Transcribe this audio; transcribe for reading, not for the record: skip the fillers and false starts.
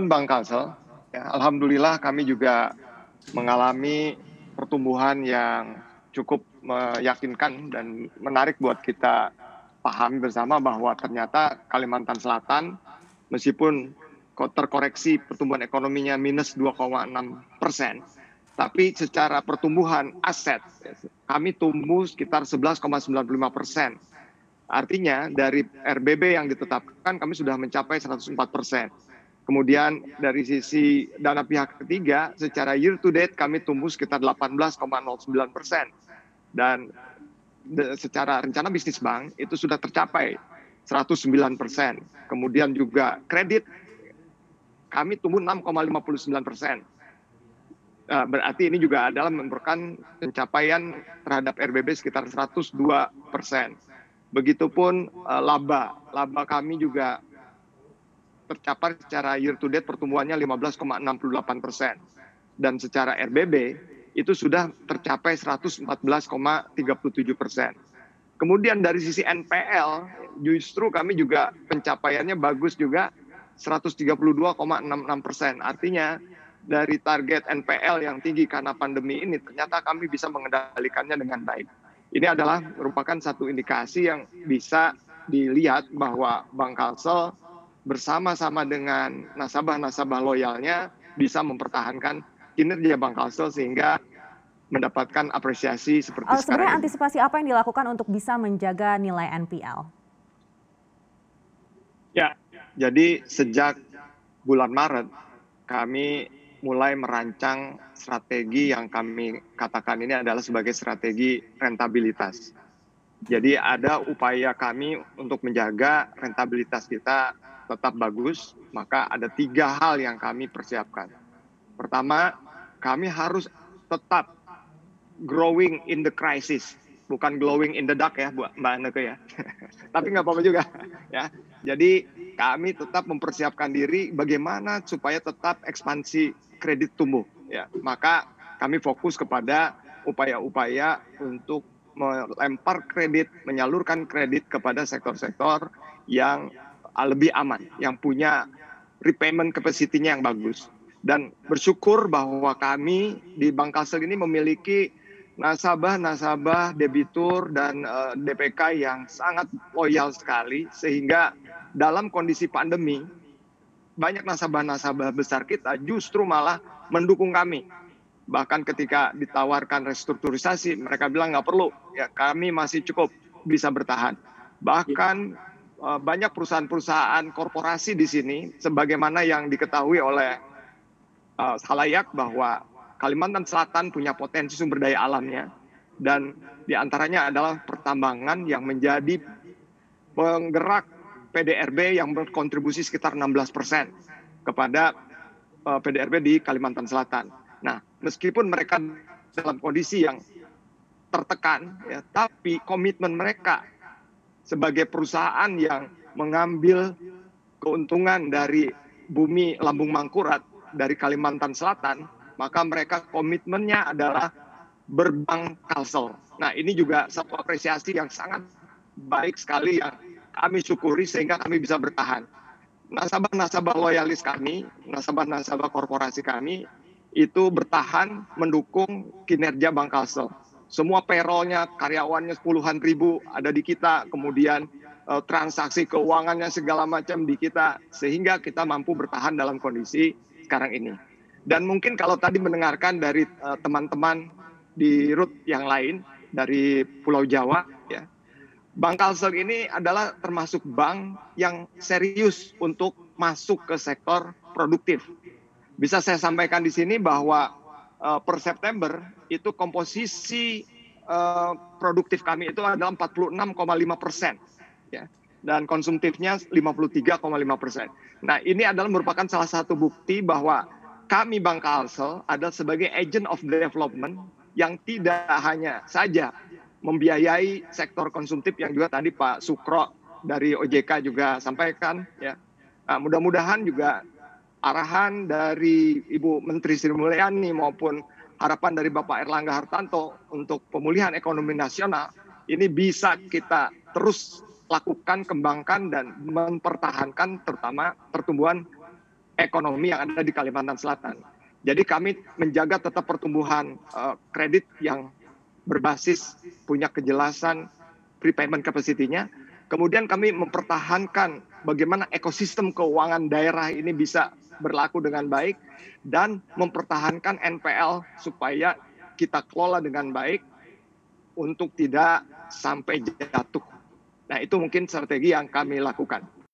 teman-teman Bank Kalsel, ya, alhamdulillah kami juga mengalami pertumbuhan yang cukup meyakinkan dan menarik buat kita pahami bersama bahwa ternyata Kalimantan Selatan meskipun terkoreksi pertumbuhan ekonominya minus 2,6%, tapi secara pertumbuhan aset kami tumbuh sekitar 11,95%. Artinya dari RBB yang ditetapkan kami sudah mencapai 104%. Kemudian dari sisi dana pihak ketiga, secara year to date kami tumbuh sekitar 18,09%. Dan secara rencana bisnis bank itu sudah tercapai 109%. Kemudian juga kredit kami tumbuh 6,59%. Berarti ini juga adalah merupakan pencapaian terhadap RBB sekitar 102%. Begitupun laba kami juga tercapai secara year to date pertumbuhannya 15,68%. Dan secara RBB itu sudah tercapai 114,37%. Kemudian dari sisi NPL justru kami juga pencapaiannya bagus juga 132,66%. Artinya dari target NPL yang tinggi karena pandemi ini ternyata kami bisa mengendalikannya dengan baik. Ini adalah merupakan satu indikasi yang bisa dilihat bahwa Bank Kalsel bersama-sama dengan nasabah-nasabah loyalnya bisa mempertahankan kinerja Bank Kalsel sehingga mendapatkan apresiasi seperti sekarang Sebenarnya ini. antisipasi apa yang dilakukan untuk bisa menjaga nilai NPL? Ya, jadi sejak bulan Maret kami mulai merancang strategi yang kami katakan ini adalah sebagai strategi rentabilitas. Jadi ada upaya kami untuk menjaga rentabilitas kita tetap bagus, maka ada 3 hal yang kami persiapkan. Pertama, kami harus tetap growing in the crisis, bukan glowing in the dark ya Mbak Neke ya. Tapi nggak apa-apa juga ya. Jadi kami tetap mempersiapkan diri bagaimana supaya tetap ekspansi kredit tumbuh ya. Maka kami fokus kepada upaya-upaya untuk melempar kredit, menyalurkan kredit kepada sektor-sektor yang lebih aman, yang punya repayment capacity-nya yang bagus. Dan bersyukur bahwa kami di Bank Kalsel ini memiliki nasabah-nasabah, debitur, dan DPK yang sangat loyal sekali, sehingga dalam kondisi pandemi, banyak nasabah-nasabah besar kita justru malah mendukung kami. Bahkan ketika ditawarkan restrukturisasi, mereka bilang nggak perlu, ya kami masih cukup bisa bertahan. Bahkan banyak perusahaan-perusahaan korporasi di sini, sebagaimana yang diketahui oleh halayak bahwa Kalimantan Selatan punya potensi sumber daya alamnya, dan diantaranya adalah pertambangan yang menjadi penggerak PDRB yang berkontribusi sekitar 16% kepada PDRB di Kalimantan Selatan. Nah, meskipun mereka dalam kondisi yang tertekan, ya, tapi komitmen mereka sebagai perusahaan yang mengambil keuntungan dari bumi Lambung Mangkurat dari Kalimantan Selatan, maka mereka komitmennya adalah berbank Kalsel. Nah, ini juga satu apresiasi yang sangat baik sekali yang kami syukuri sehingga kami bisa bertahan. Nasabah-nasabah loyalis kami, nasabah-nasabah korporasi kami itu bertahan mendukung kinerja Bank Kalsel. Semua payroll-nya, karyawannya puluhan ribu ada di kita, kemudian transaksi keuangannya segala macam di kita, sehingga kita mampu bertahan dalam kondisi sekarang ini. Dan mungkin kalau tadi mendengarkan dari teman-teman di root yang lain, dari Pulau Jawa, ya, Bank Kalsel ini adalah termasuk bank yang serius untuk masuk ke sektor produktif. Bisa saya sampaikan di sini bahwa per September itu komposisi produktif kami itu adalah 46,5%, ya, dan konsumtifnya 53,5%. Nah, ini adalah merupakan salah satu bukti bahwa kami Bank Kalsel adalah sebagai agent of development yang tidak hanya saja membiayai sektor konsumtif yang juga tadi Pak Sukro dari OJK juga sampaikan, ya. Nah, mudah-mudahan juga arahan dari Ibu Menteri Sri Mulyani maupun harapan dari Bapak Erlangga Hartarto untuk pemulihan ekonomi nasional ini bisa kita terus lakukan, kembangkan, dan mempertahankan terutama pertumbuhan ekonomi yang ada di Kalimantan Selatan. Jadi kami menjaga tetap pertumbuhan kredit yang berbasis punya kejelasan prepayment capacity-nya. Kemudian kami mempertahankan bagaimana ekosistem keuangan daerah ini bisa berlaku dengan baik dan mempertahankan NPL supaya kita kelola dengan baik untuk tidak sampai jatuh. Nah, itu mungkin strategi yang kami lakukan.